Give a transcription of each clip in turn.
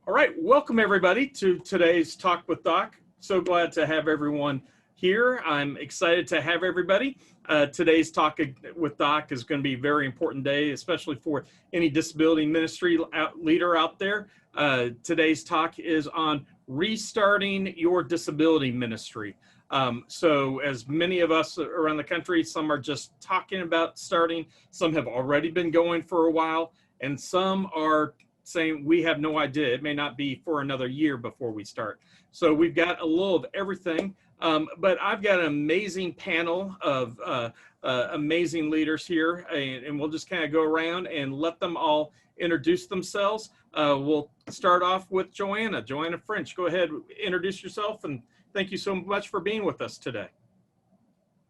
All right, welcome everybody to today's Talk with Doc. So glad to have everyone here. I'm excited to have everybody. Today's Talk with Doc is going to be a very important day, especially for any disability ministry leader out there. Today's talk is on restarting your disability ministry. So as many of us around the country, some are just talking about starting, some have already been going for a while, and some are saying we have no idea. It may not be for another year before we start. So we've got a little of everything, but I've got an amazing panel of amazing leaders here, and we'll just kind of go around and let them all introduce themselves. We'll start off with Joanna French. Go ahead, introduce yourself, and thank you so much for being with us today.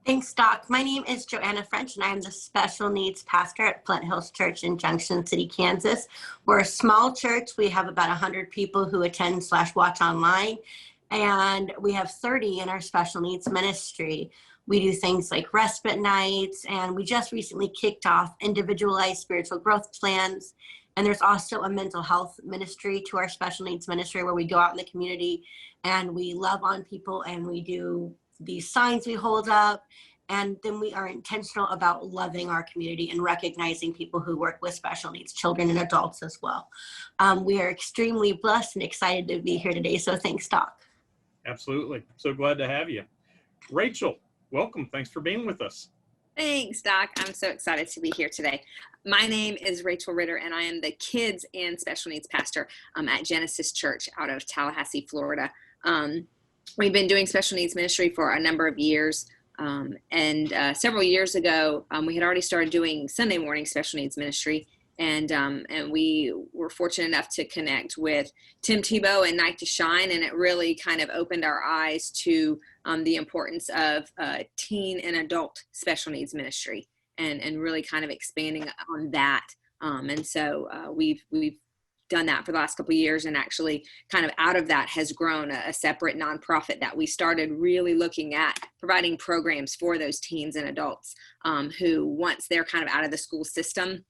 Thanks, Doc. My name is Joanna French, and I'm the special needs pastor at Flint Hills Church in Junction City, Kansas. We're a small church. We have about 100 people who attend/watch online, and we have 30 in our special needs ministry. We do things like respite nights, and we just recently kicked off individualized spiritual growth plans. And there's also a mental health ministry to our special needs ministry where we go out in the community and we love on people, and we do these signs we hold up, and then we are intentional about loving our community and recognizing people who work with special needs children and adults as well. We are extremely blessed and excited to be here today, so thanks, Doc. Absolutely. So glad to have you. Rachel, welcome. Thanks for being with us. Thanks, Doc. I'm so excited to be here today. My name is Rachel Ritter, and I am the kids and special needs pastor at Genesis Church out of Tallahassee, Florida. We've been doing special needs ministry for a number of years, and several years ago, we had already started doing Sunday morning special needs ministry, and we were fortunate enough to connect with Tim Tebow and Night to Shine, and it really kind of opened our eyes to the importance of teen and adult special needs ministry, and really kind of expanding on that. And so we've done that for the last couple of years, and actually kind of out of that has grown a separate nonprofit that we started really looking at providing programs for those teens and adults who, once they're kind of out of the school system,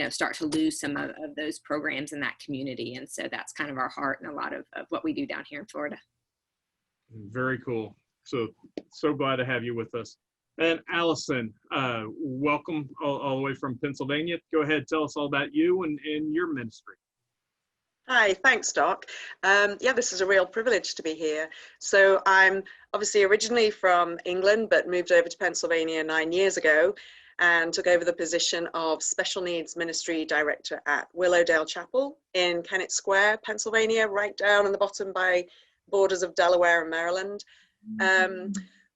start to lose some of those programs in that community. And so that's kind of our heart and a lot of what we do down here in Florida. Very cool. So glad to have you with us. And Alison, welcome all the way from Pennsylvania. Go ahead, tell us all about you and your ministry. Hi, thanks, Doc. This is a real privilege to be here. So I'm obviously originally from England, but moved over to Pennsylvania 9 years ago and took over the position of Special Needs Ministry Director at Willowdale Chapel in Kennett Square, Pennsylvania, right down in the bottom by borders of Delaware and Maryland.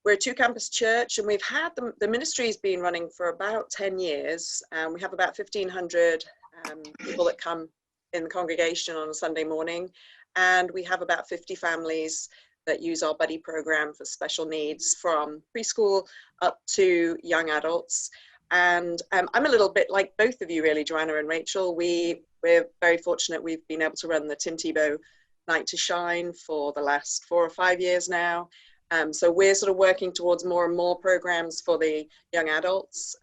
We're a two-campus church, and we've had the ministry's been running for about 10 years. We have about 1,500 people that come in the congregation on a Sunday morning, and we have about 50 families that use our buddy program for special needs from preschool up to young adults. And I'm a little bit like both of you, really, Joanna and Rachel. We're very fortunate we've been able to run the Tim Tebow Night to Shine for the last 4 or 5 years now. So we're sort of working towards more and more programs for the young adults,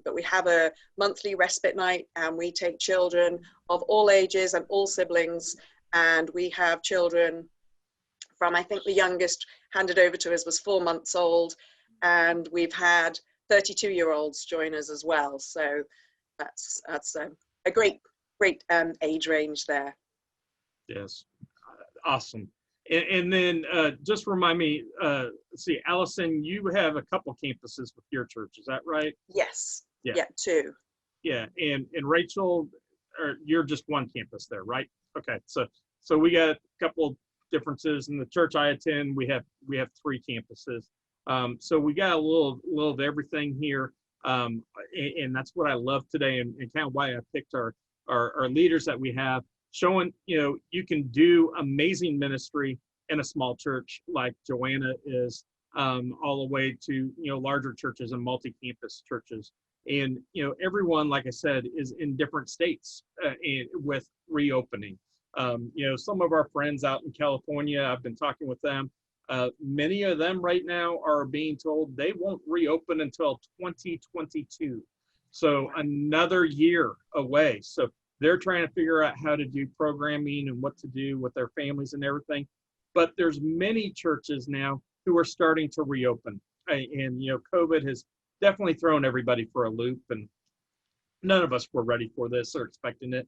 but we have a monthly respite night, and we take children of all ages and all siblings, and we have children from, I think the youngest handed over to us was 4 months old, and we've had 32-year-olds join us as well. So that's a great age range there. Yes, awesome. And then just remind me, see, Alison, you have a couple campuses with your church, is that right? Yes. Yeah, 2. Yeah, and Rachel, you're just one campus there, right? Okay, so we got a couple differences. In the church I attend, we have 3 campuses. So we got a little of everything here, and that's what I love today, and kind of why I picked our leaders that we have, showing, you can do amazing ministry in a small church like Joanna is, all the way to, larger churches and multi-campus churches. And, everyone, like I said, is in different states with reopening. Some of our friends out in California, I've been talking with them. Many of them right now are being told they won't reopen until 2022. So another year away. So They're trying to figure out how to do programming and what to do with their families and everything. But there's many churches now who are starting to reopen. And, COVID has definitely thrown everybody for a loop, and none of us were ready for this or expecting it.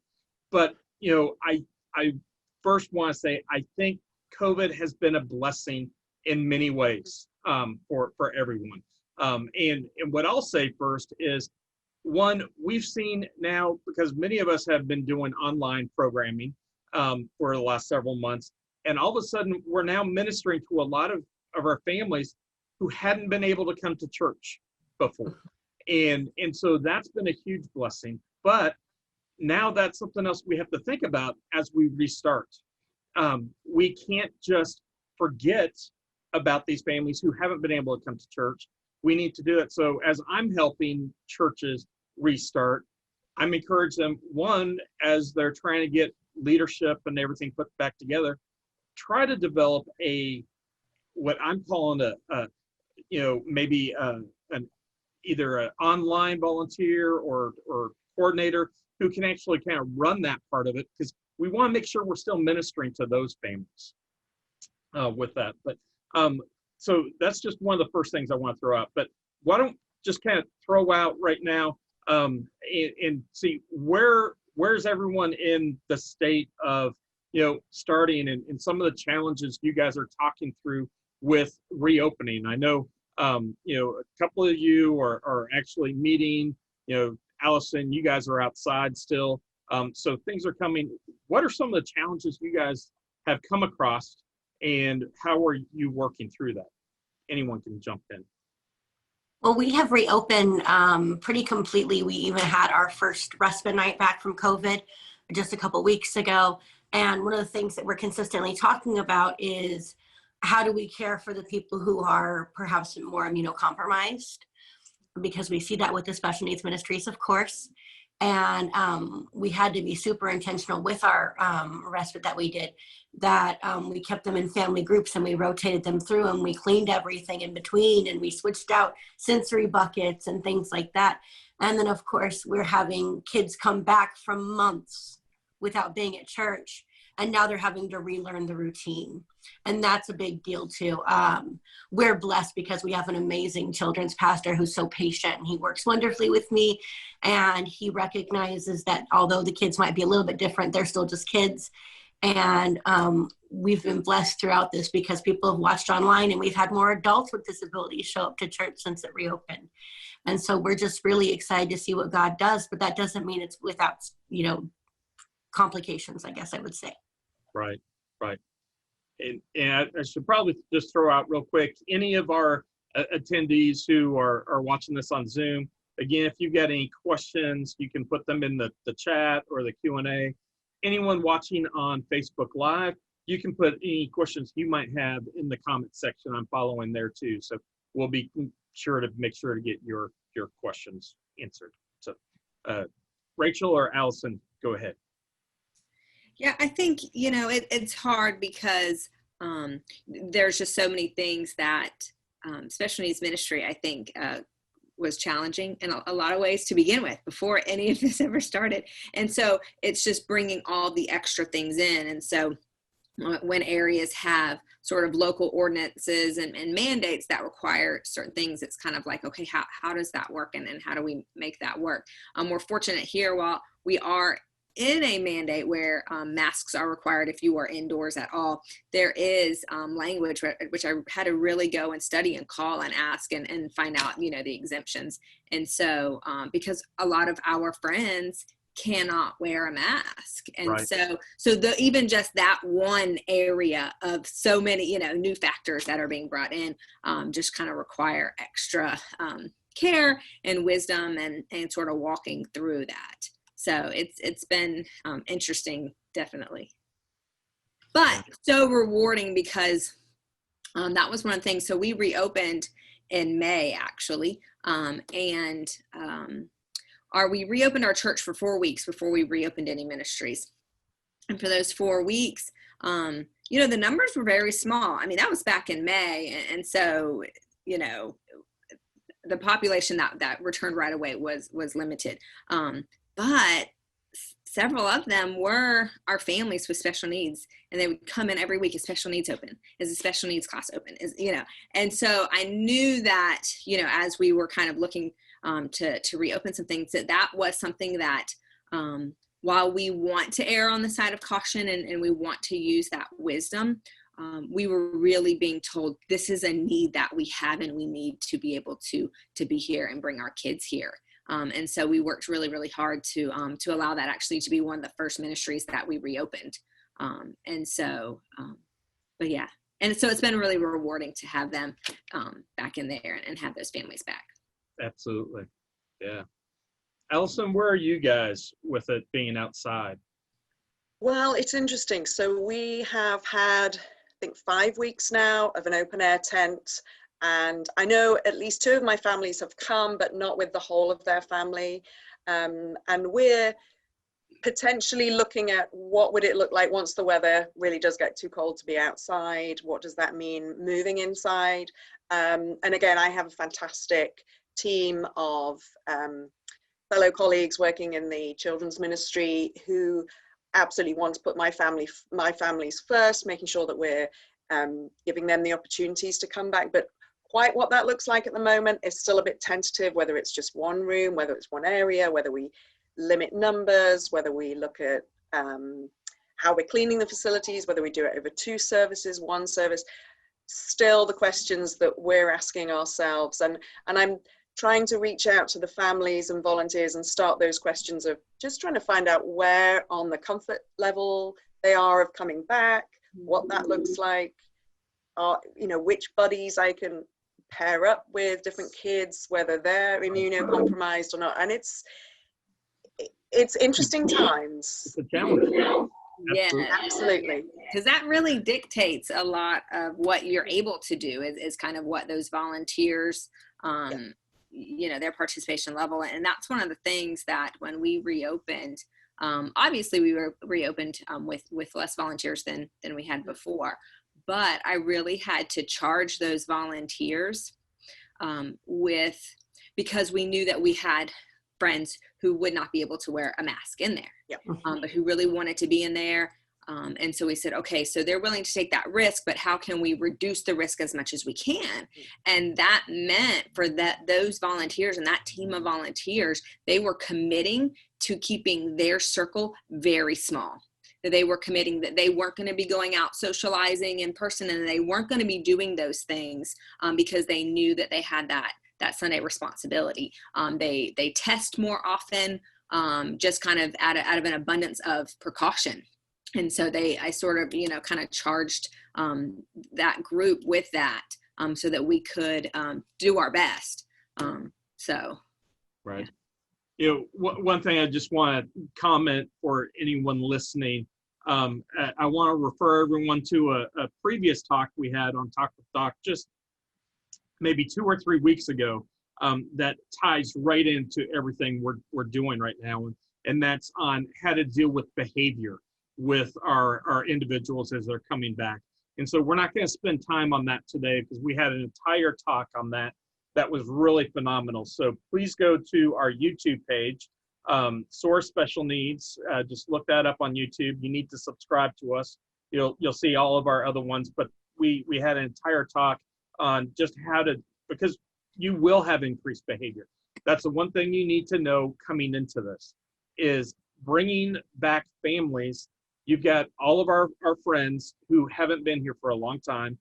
But, I first want to say, I think COVID has been a blessing in many ways for everyone. And what I'll say first is, one, we've seen now, because many of us have been doing online programming for the last several months, and all of a sudden we're now ministering to a lot of our families who hadn't been able to come to church before. And so that's been a huge blessing. But now that's something else we have to think about as we restart. We can't just forget about these families who haven't been able to come to church. We need to do it. So as I'm helping churches restart, I'm encouraging them, one, as they're trying to get leadership and everything put back together, try to develop what I'm calling maybe either an online volunteer or coordinator who can actually kind of run that part of it, because we want to make sure we're still ministering to those families with that. But so that's just one of the first things I want to throw out. But why don't just kind of throw out right now and see where's everyone in the state of starting and some of the challenges you guys are talking through with reopening. I know a couple of you are actually meeting. Alison, you guys are outside still, so things are coming. What are some of the challenges you guys have come across, and how are you working through that? Anyone can jump in. Well, we have reopened pretty completely. We even had our first respite night back from COVID just a couple weeks ago. And one of the things that we're consistently talking about is, how do we care for the people who are perhaps more immunocompromised? Because we see that with the special needs ministries, of course. And we had to be super intentional with our respite that we did, that we kept them in family groups and we rotated them through, and we cleaned everything in between, and we switched out sensory buckets and things like that. And then, of course, we're having kids come back from months without being at church, and now they're having to relearn the routine. And that's a big deal too. We're blessed because we have an amazing children's pastor who's so patient, and he works wonderfully with me, and he recognizes that although the kids might be a little bit different, they're still just kids. And we've been blessed throughout this because people have watched online, and we've had more adults with disabilities show up to church since it reopened. And so we're just really excited to see what God does, but that doesn't mean it's without, complications, I guess I would say. Right. And I should probably just throw out real quick, any of our attendees who are watching this on Zoom, again, if you've got any questions, you can put them in the chat or the Q&A. Anyone watching on Facebook Live, you can put any questions you might have in the comment section. I'm following there too. So we'll be sure to make sure to get your questions answered. So Rachel or Alison, go ahead. Yeah, I think, it's hard because there's just so many things that special needs ministry, I think, was challenging in a lot of ways to begin with before any of this ever started. And so it's just bringing all the extra things in. And so when areas have sort of local ordinances and mandates that require certain things, it's kind of like, okay, how does that work? And how do we make that work? We're fortunate here, while we are in a mandate where masks are required if you are indoors at all, there is language which I had to really go and study and call and ask and find out, the exemptions. And so because a lot of our friends cannot wear a mask. And right. so even just that one area of so many, new factors that are being brought in just kind of require extra care and wisdom and sort of walking through that. So it's been interesting, definitely, but so rewarding because that was one of the things. So we reopened in May, actually, and we reopened our church for 4 weeks before we reopened any ministries. And for those 4 weeks, the numbers were very small. I mean, that was back in May, and so the population that returned right away was limited. But several of them were our families with special needs, and they would come in every week. Is special needs open? Is the special needs class open? Is, you know, and so I knew that, you know, as we were kind of looking to reopen some things, that was something that while we want to err on the side of caution and we want to use that wisdom, we were really being told this is a need that we have, and we need to be able to be here and bring our kids here. And so we worked really, really hard to allow that actually to be one of the first ministries that we reopened. And so, but yeah, and so it's been really rewarding to have them back in there and have those families back. Absolutely. Yeah. Alison, where are you guys with it being outside? Well, it's interesting. So we have had, I think, 5 weeks now of an open air tent. And I know at least 2 of my families have come, but not with the whole of their family. And we're potentially looking at what would it look like once the weather really does get too cold to be outside. What does that mean moving inside? And again, I have a fantastic team of fellow colleagues working in the children's ministry who absolutely want to put my families first, making sure that we're giving them the opportunities to come back. But quite what that looks like at the moment is still a bit tentative, whether it's just one room, whether it's one area, whether we limit numbers, whether we look at how we're cleaning the facilities, whether we do it over 2 services, 1 service. Still the questions that we're asking ourselves. And I'm trying to reach out to the families and volunteers and start those questions of just trying to find out where on the comfort level they are of coming back, what that looks like, you know, which buddies I can pair up with, different kids, whether they're immunocompromised or not. And it's interesting times. It's a challenge. Yeah, absolutely. Because that really dictates a lot of what you're able to do is kind of what those volunteers, you know, their participation level. And that's one of the things that when we reopened, obviously we were reopened with less volunteers than we had before. But I really had to charge those volunteers because we knew that we had friends who would not be able to wear a mask in there, but who really wanted to be in there. And so we said, okay, so they're willing to take that risk, but how can we reduce the risk as much as we can? And that meant for those volunteers and that team of volunteers, they were committing to keeping their circle very small. That they were committing that they weren't going to be going out socializing in person, and they weren't going to be doing those things because they knew that they had that Sunday responsibility. They test more often, just kind of out of an abundance of precaution. And so I sort of, you know, kind of charged that group with that so that we could do our best. Right. You know, one thing I just want to comment for anyone listening, I want to refer everyone to a previous talk we had on Talk with Doc just maybe 2 or 3 weeks ago that ties right into everything we're doing right now. And that's on how to deal with behavior with our individuals as they're coming back. And so we're not going to spend time on that today because we had an entire talk on that. That was really phenomenal. So please go to our YouTube page, SOAR Special Needs. Just look that up on YouTube. You need to subscribe to us. You'll see all of our other ones, but we had an entire talk on just how to, because you will have increased behavior. That's the one thing you need to know coming into this is bringing back families. You've got all of our friends who haven't been here for a long time.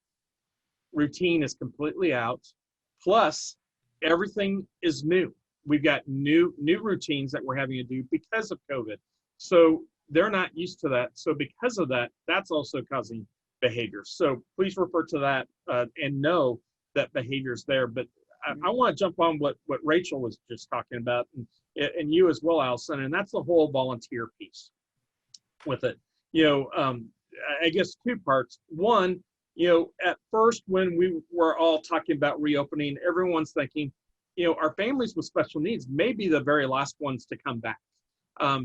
Routine is completely out. Plus, everything is new. We've got new routines that we're having to do because of COVID. So they're not used to that. So because of that, that's also causing behavior. So please refer to that and know that behavior is there. But I want to jump on what Rachel was just talking about, and you as well, Alison, and that's the whole volunteer piece with it. You know, I guess 2 parts. One, you know, at first when we were all talking about reopening, everyone's thinking, you know, our families with special needs may be the very last ones to come back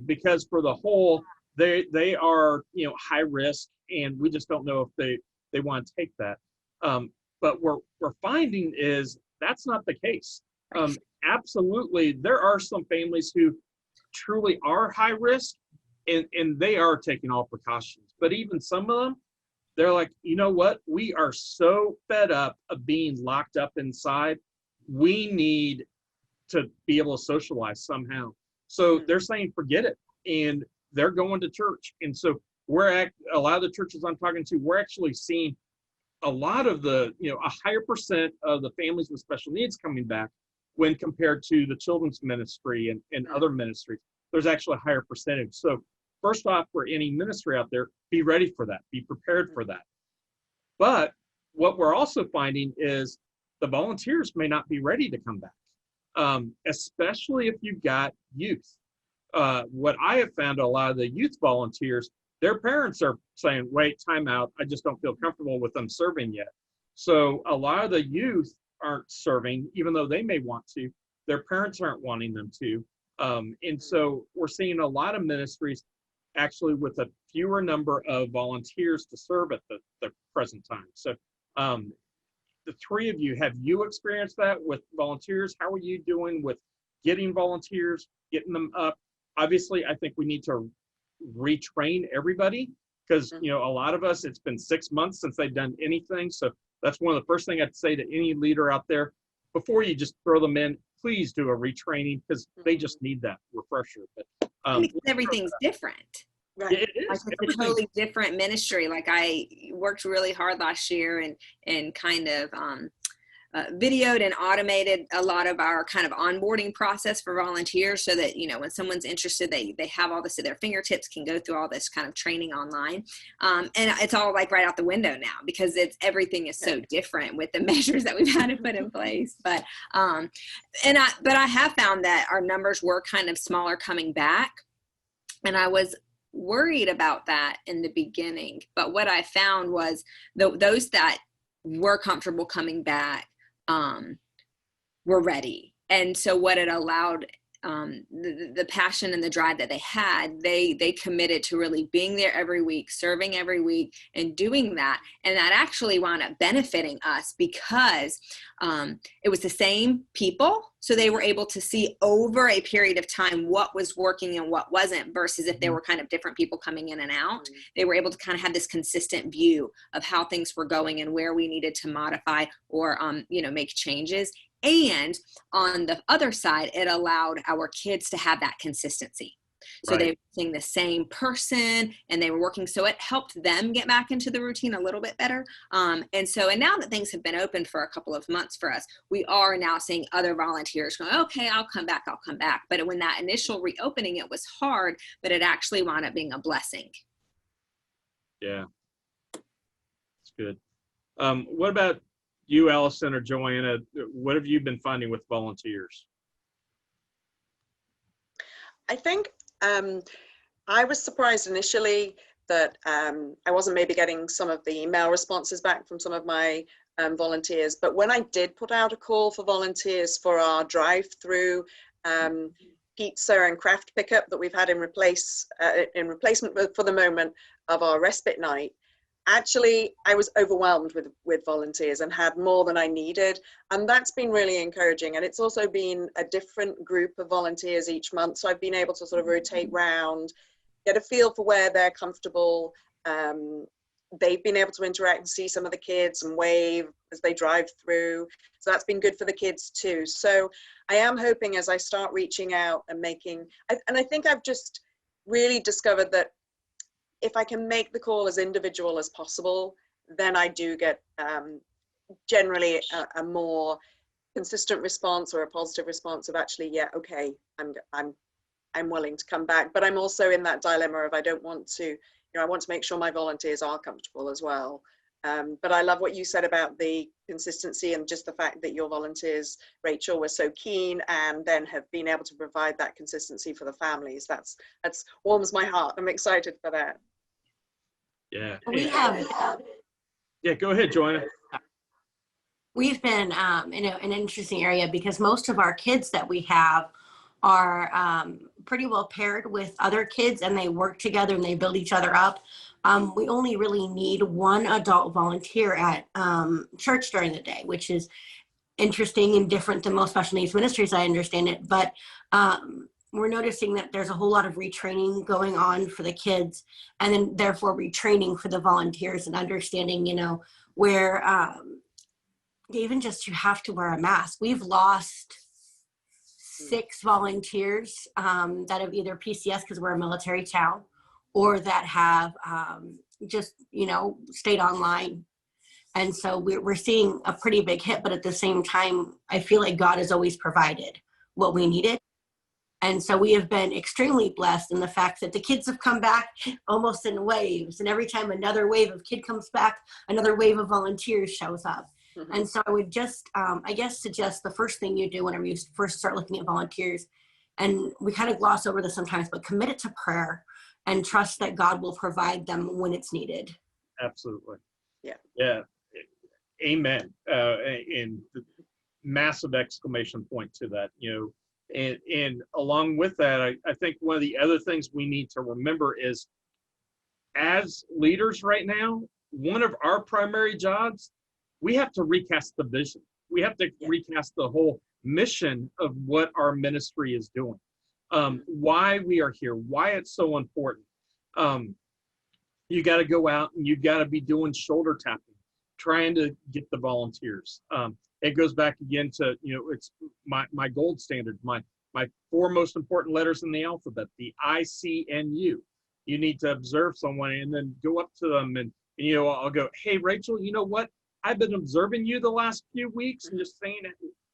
because for the whole, they are, you know, high risk, and we just don't know if they want to take that. But we're finding is that's not the case. Absolutely, there are some families who truly are high risk, and they are taking all precautions. But even some of them, they're like, you know what? We are so fed up of being locked up inside. We need to be able to socialize somehow. So they're saying, forget it. And they're going to church. And so a lot of the churches I'm talking to, we're actually seeing a lot of a higher percent of the families with special needs coming back when compared to the children's ministry and other ministries. There's actually a higher percentage. So first off, for any ministry out there, be ready for that, be prepared for that. But what we're also finding is the volunteers may not be ready to come back, especially if you've got youth. What I have found, a lot of the youth volunteers, their parents are saying, wait, time out, I just don't feel comfortable with them serving yet. So a lot of the youth aren't serving, even though they may want to. Their parents aren't wanting them to. And so we're seeing a lot of ministries actually with a fewer number of volunteers to serve at the present time. So the three of you, have you experienced that with volunteers? How are you doing with getting volunteers, getting them up? Obviously, I think we need to retrain everybody because, a lot of us, it's been 6 months since they've done anything. So that's one of the first things I'd say to any leader out there. Before you just throw them in, please do a retraining because they just need that refresher. But because everything's different. Right. It is. Like it's a totally different ministry. Like I worked really hard last year and kind of videoed and automated a lot of our kind of onboarding process for volunteers so that, when someone's interested, they have all this at their fingertips, can go through all this kind of training online. And it's all like right out the window now because everything is so different with the measures that we've had to put in place. But I have found that our numbers were kind of smaller coming back. And I was worried about that in the beginning. But what I found was those that were comfortable coming back were ready. And so what it allowed, the passion and the drive that they had, they committed to really being there every week, serving every week and doing that. And that actually wound up benefiting us because it was the same people. So they were able to see over a period of time what was working and what wasn't versus if there were kind of different people coming in and out. They were able to kind of have this consistent view of how things were going and where we needed to modify or, make changes. And on the other side, it allowed our kids to have that consistency. So they were seeing the same person and they were working. So it helped them get back into the routine a little bit better. And now that things have been open for a couple of months for us, we are now seeing other volunteers going, okay, I'll come back. But when that initial reopening, it was hard, but it actually wound up being a blessing. Yeah, that's good. What about you, Alison or Joanna? What have you been finding with volunteers? I think I was surprised initially that I wasn't maybe getting some of the email responses back from some of my volunteers. But when I did put out a call for volunteers for our drive-through pizza and craft pickup that we've had in replacement for the moment of our respite night, actually, I was overwhelmed with volunteers and had more than I needed. And that's been really encouraging. And it's also been a different group of volunteers each month. So I've been able to sort of rotate round, get a feel for where they're comfortable. They've been able to interact and see some of the kids and wave as they drive through. So that's been good for the kids too. So I am hoping as I start reaching out and I think I've just really discovered that if I can make the call as individual as possible, then I do get generally a more consistent response or a positive response of actually, yeah, okay, I'm willing to come back. But I'm also in that dilemma of I don't want to, I want to make sure my volunteers are comfortable as well. But I love what you said about the consistency and just the fact that your volunteers, Rachel, were so keen and then have been able to provide that consistency for the families. That's warms my heart. I'm excited for that. Yeah. We Go ahead, Joanna. We've been in an interesting area because most of our kids that we have are pretty well paired with other kids and they work together and they build each other up. We only really need one adult volunteer at church during the day, which is interesting and different than most special needs ministries, I understand it. But we're noticing that there's a whole lot of retraining going on for the kids, and then therefore retraining for the volunteers, and understanding, where even just you have to wear a mask. We've lost 6 volunteers that have either PCS because we're a military town, or that have just, stayed online. And so we're seeing a pretty big hit, but at the same time, I feel like God has always provided what we needed. And so we have been extremely blessed in the fact that the kids have come back almost in waves. And every time another wave of kid comes back, another wave of volunteers shows up. Mm-hmm. And so I would just, suggest the first thing you do whenever you first start looking at volunteers, and we kind of gloss over this sometimes, but commit it to prayer and trust that God will provide them when it's needed. Absolutely. Yeah. Amen. And the massive exclamation point to that, and along with that, I think one of the other things we need to remember is, as leaders right now, one of our primary jobs, we have to recast the vision. We have to recast the whole mission of what our ministry is doing, why we are here, why it's so important. You got to go out and you got to be doing shoulder tapping, trying to get the volunteers. It goes back again to, it's my gold standard, my 4 most important letters in the alphabet, the ICNU. You need to observe someone and then go up to them and I'll go, hey, Rachel, you know what? I've been observing you the last few weeks and just saying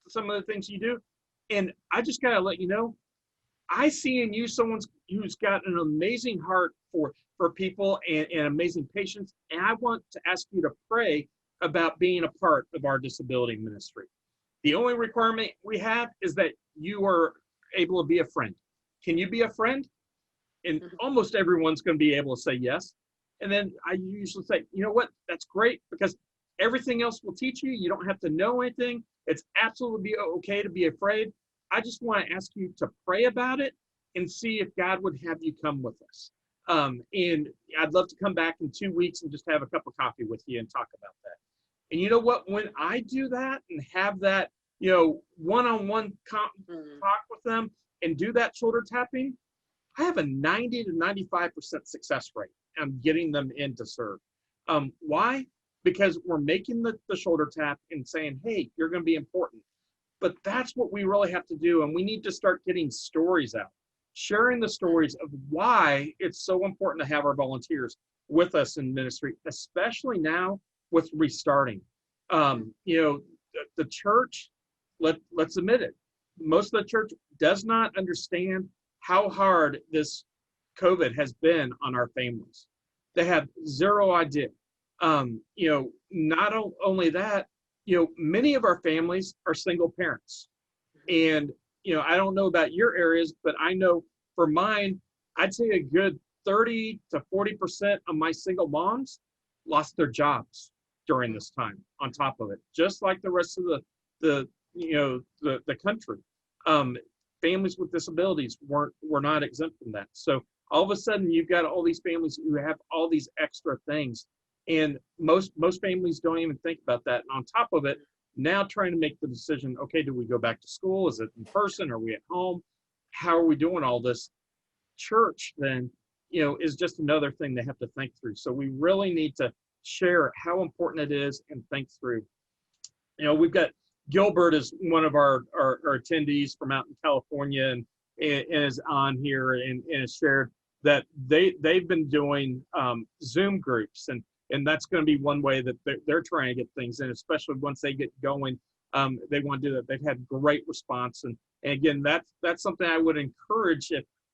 some of the things you do. And I just got to let you know, I see in you someone who's got an amazing heart for people and amazing patience. And I want to ask you to pray about being a part of our disability ministry. The only requirement we have is that you are able to be a friend. Can you be a friend? And almost everyone's going to be able to say yes. And then I usually say, you know what, that's great, because everything else will teach you. You don't have to know anything. It's absolutely okay to be afraid. I just want to ask you to pray about it and see if God would have you come with us. And I'd love to come back in 2 weeks and just have a cup of coffee with you and talk about that. And you know what, when I do that and have that, one-on-one talk with them and do that shoulder tapping, I have a 90 to 95% success rate on getting them in to serve. Why? Because we're making the shoulder tap and saying, hey, you're going to be important. But that's what we really have to do. And we need to start getting stories out, sharing the stories of why it's so important to have our volunteers with us in ministry, especially now with restarting. The church, let's admit it, most of the church does not understand how hard this COVID has been on our families. They have zero idea. Not only that, many of our families are single parents. And, I don't know about your areas, but I know for mine, I'd say a good 30 to 40% of my single moms lost their jobs during this time on top of it, just like the rest of the country. Families with disabilities were not exempt from that. So all of a sudden you've got all these families who have all these extra things. And most families don't even think about that. And on top of it, now trying to make the decision, okay, do we go back to school? Is it in person? Are we at home? How are we doing all this? Church then, is just another thing they have to think through. So we really need to share how important it is and think through. We've got Gilbert is one of our attendees from out in California and is on here and has shared that they've been doing Zoom groups, and that's going to be one way that they're trying to get things in, especially once they get going. They want to do that. They've had great response, and again, that's something I would encourage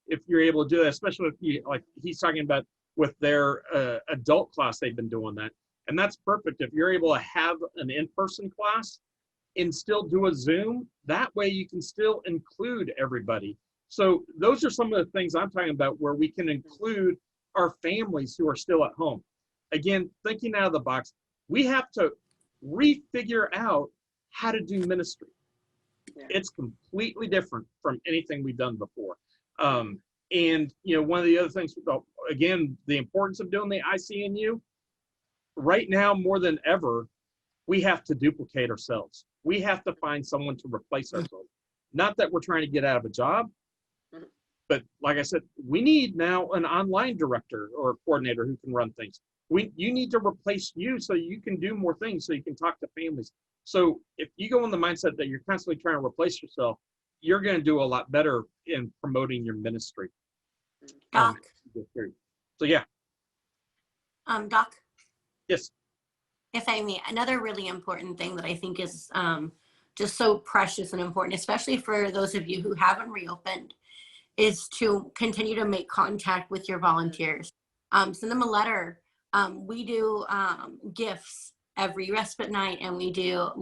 if you're able to do that, especially if you, like he's talking about with their adult class, they've been doing that, and that's perfect. If you're able to have an in-person class and still do a Zoom, that way you can still include everybody. So those are some of the things I'm talking about where we can include our families who are still at home. Again, thinking out of the box, we have to refigure out how to do ministry. Yeah. It's completely different from anything we've done before. And one of the other things, again, the importance of doing the ICNU, right now more than ever, we have to duplicate ourselves. We have to find someone to replace ourselves. Not that we're trying to get out of a job, But like I said, we need now an online director or a coordinator who can run things. You need to replace you so you can do more things, so you can talk to families. So if you go in the mindset that you're constantly trying to replace yourself, you're going to do a lot better in promoting your ministry. Doc. So yeah. Doc. Yes. If I may, another really important thing that I think is just so precious and important, especially for those of you who haven't reopened, is to continue to make contact with your volunteers. Send them a letter. We do gifts every respite night, and we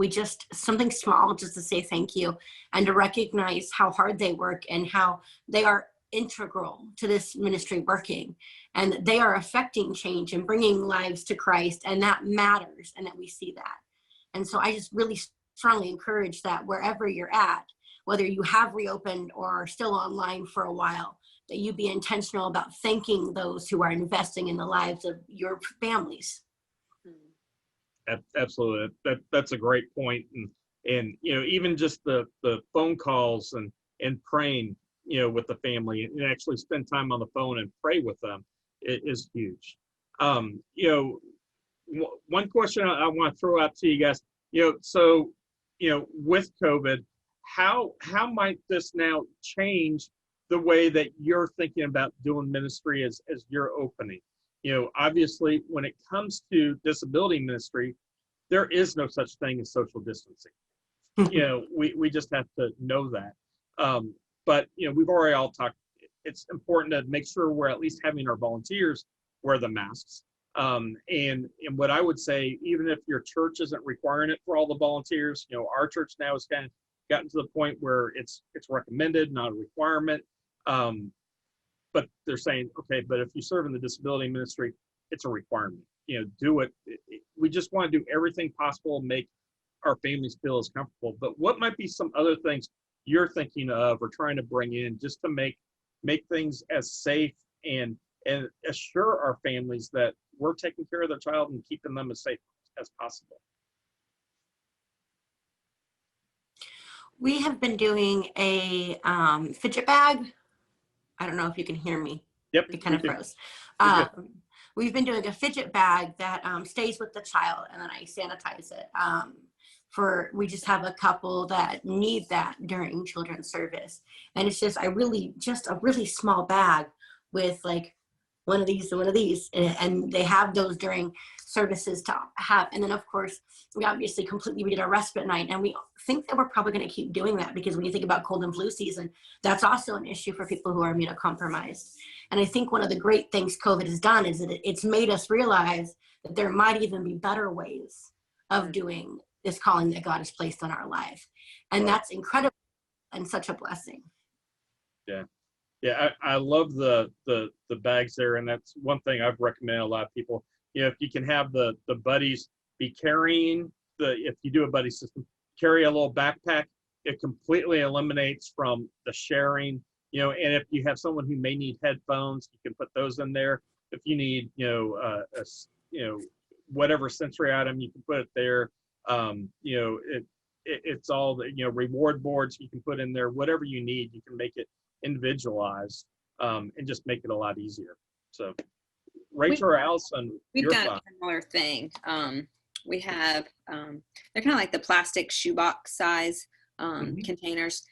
just something small just to say thank you and to recognize how hard they work and how they are integral to this ministry working, and they are affecting change and bringing lives to Christ, and that matters, and that we see that. And so I just really strongly encourage that wherever you're at, whether you have reopened or are still online for a while, that you be intentional about thanking those who are investing in the lives of your families. Absolutely. That's a great point. And even just the phone calls and praying, with the family, and actually spend time on the phone and pray with them is huge. One question I want to throw out to you guys, so, with COVID, how might this now change the way that you're thinking about doing ministry as you're opening? Obviously, when it comes to disability ministry, there is no such thing as social distancing. We just have to know that. But we've already all talked. It's important to make sure we're at least having our volunteers wear the masks. And what I would say, even if your church isn't requiring it for all the volunteers, our church now has kind of gotten to the point where it's recommended, not a requirement. But they're saying, okay, but if you serve in the disability ministry, it's a requirement. Do it. We just want to do everything possible to make our families feel as comfortable. But what might be some other things you're thinking of or trying to bring in just to make things as safe and assure our families that we're taking care of their child and keeping them as safe as possible? We have been doing a fidget bag. I don't know if you can hear me. Yep. It kind of froze. We've been doing a fidget bag that stays with the child, and then I sanitize it. We just have a couple that need that during children's service. And it's just a really small bag with like one of these and one of these. And they have those during services to have. And then of course, we did a respite night, and we think that we're probably going to keep doing that, because when you think about cold and flu season, that's also an issue for people who are immunocompromised. And I think one of the great things COVID has done is that it's made us realize that there might even be better ways of doing this calling that God has placed on our life. And that's incredible and such a blessing. Yeah, I love the bags there, and that's one thing I've recommended a lot of people. If you can have the buddies be carrying if you do a buddy system, carry a little backpack. It completely eliminates from the sharing. And if you have someone who may need headphones, you can put those in there. If you need whatever sensory item, you can put it there. It's all the reward boards you can put in there. Whatever you need, you can make it individualized and just make it a lot easier. So Rachel or Alison, we've done a similar thing. We have they're kind of like the plastic shoebox size containers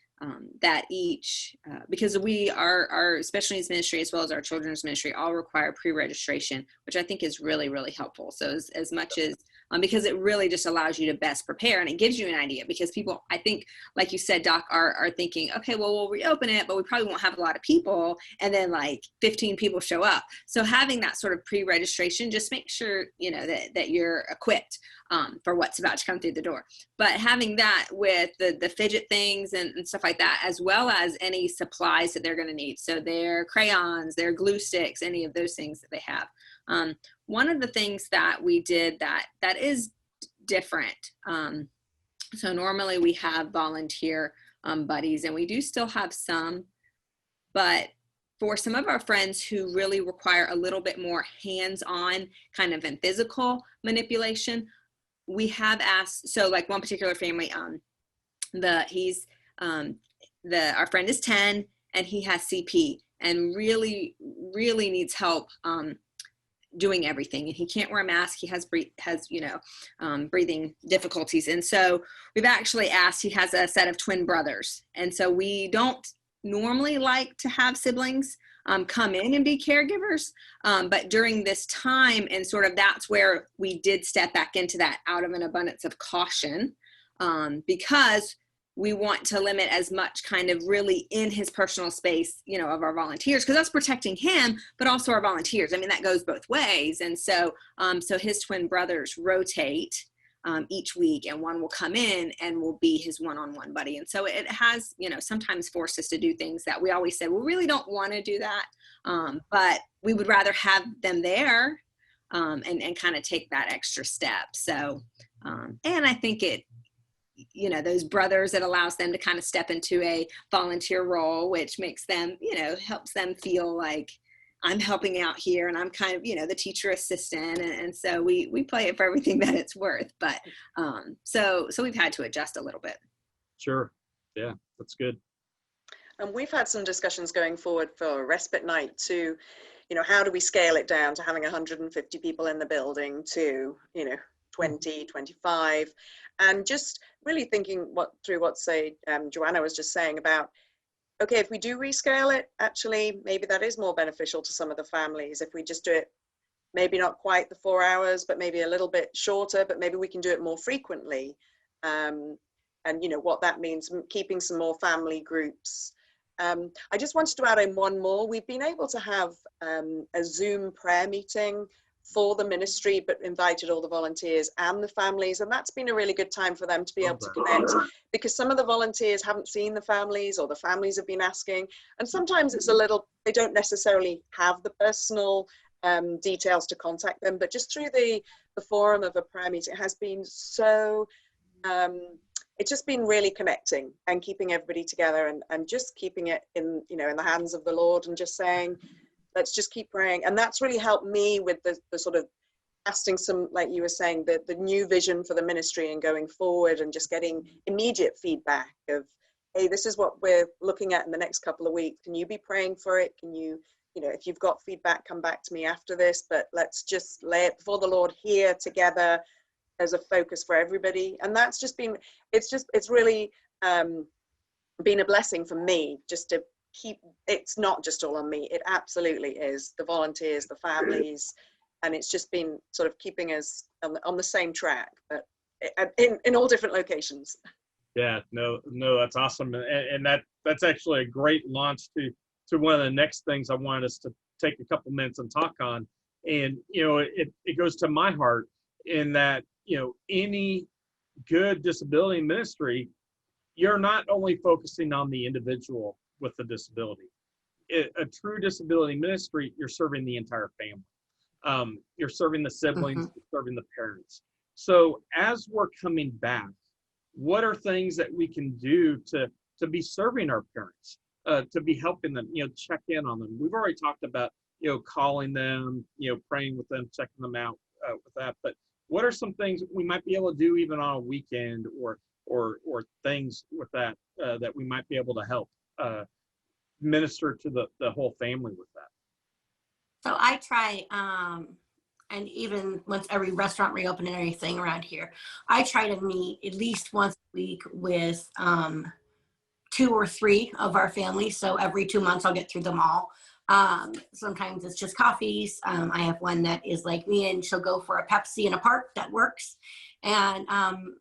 that each because our special needs ministry as well as our children's ministry all require pre-registration, which I think is really, really helpful. So as much as because it really just allows you to best prepare, and it gives you an idea, because people, I think, like you said, Doc, are thinking, okay, well, we'll reopen it, but we probably won't have a lot of people, and then like 15 people show up. So having that sort of pre-registration, just make sure, that you're equipped for what's about to come through the door. But having that with the fidget things and stuff like that, as well as any supplies that they're going to need. So their crayons, their glue sticks, any of those things that they have. One of the things that we did that is different. So normally we have volunteer buddies, and we do still have some, but for some of our friends who really require a little bit more hands-on kind of and physical manipulation, we have asked, so like one particular family, our friend is 10 and he has CP, and really needs help doing everything, and he can't wear a mask. He has breathing difficulties, and so we've actually asked. He has a set of twin brothers, and so we don't normally like to have siblings come in and be caregivers, but during this time, and sort of that's where we did step back into that out of an abundance of caution, because we want to limit as much kind of really in his personal space, of our volunteers, because that's protecting him, but also our volunteers. I mean, that goes both ways. And so, so his twin brothers rotate each week, and one will come in and will be his one-on-one buddy. And so it has, sometimes forced us to do things that we always said, we really don't want to do that. But we would rather have them there and kind of take that extra step. So, and I think those brothers, it allows them to kind of step into a volunteer role, which makes them, helps them feel like I'm helping out here, and I'm kind of, the teacher assistant. And so we play it for everything that it's worth. But so we've had to adjust a little bit. Sure. Yeah, that's good. And we've had some discussions going forward for respite night to, how do we scale it down to having 150 people in the building to, 20, 25, and just really thinking through what Joanna was just saying about, okay, if we do rescale it, actually, maybe that is more beneficial to some of the families. If we just do it, maybe not quite the 4 hours, but maybe a little bit shorter, but maybe we can do it more frequently. And what that means, keeping some more family groups. I just wanted to add in one more. We've been able to have a Zoom prayer meeting for the ministry, but invited all the volunteers and the families, and that's been a really good time for them to be able to connect, because some of the volunteers haven't seen the families, or the families have been asking, and sometimes it's they don't necessarily have the personal details to contact them, but just through the forum of a prayer meeting, it has been so it's just been really connecting and keeping everybody together, and just keeping it in the hands of the Lord, and just saying, let's just keep praying. And that's really helped me with the sort of casting some, like you were saying, the new vision for the ministry and going forward, and just getting immediate feedback of, hey, this is what we're looking at in the next couple of weeks. Can you be praying for it? Can you, if you've got feedback, come back to me after this, but let's just lay it before the Lord here together as a focus for everybody. And that's just been, it's really been a blessing for me, just to it's not just all on me. It absolutely is the volunteers, the families, and it's just been sort of keeping us on the same track, but in all different locations. Yeah, no, that's awesome. And that's actually a great launch to one of the next things I wanted us to take a couple minutes and talk on. And, it goes to my heart in that, any good disability ministry, you're not only focusing on the individual with the disability. A true disability ministry, you're serving the entire family. You're serving the siblings, you're serving the parents. So as we're coming back, what are things that we can do to be serving our parents, to be helping them, check in on them? We've already talked about, calling them, praying with them, checking them out with that. But what are some things we might be able to do even on a weekend, or things with that that we might be able to help minister to the whole family with that? So I try, and even once every restaurant reopened and everything around here, I try to meet at least once a week with 2 or 3 of our family. So every 2 months I'll get through them all. Sometimes it's just coffees. I have one that is like me, and she'll go for a Pepsi in a park. That works. And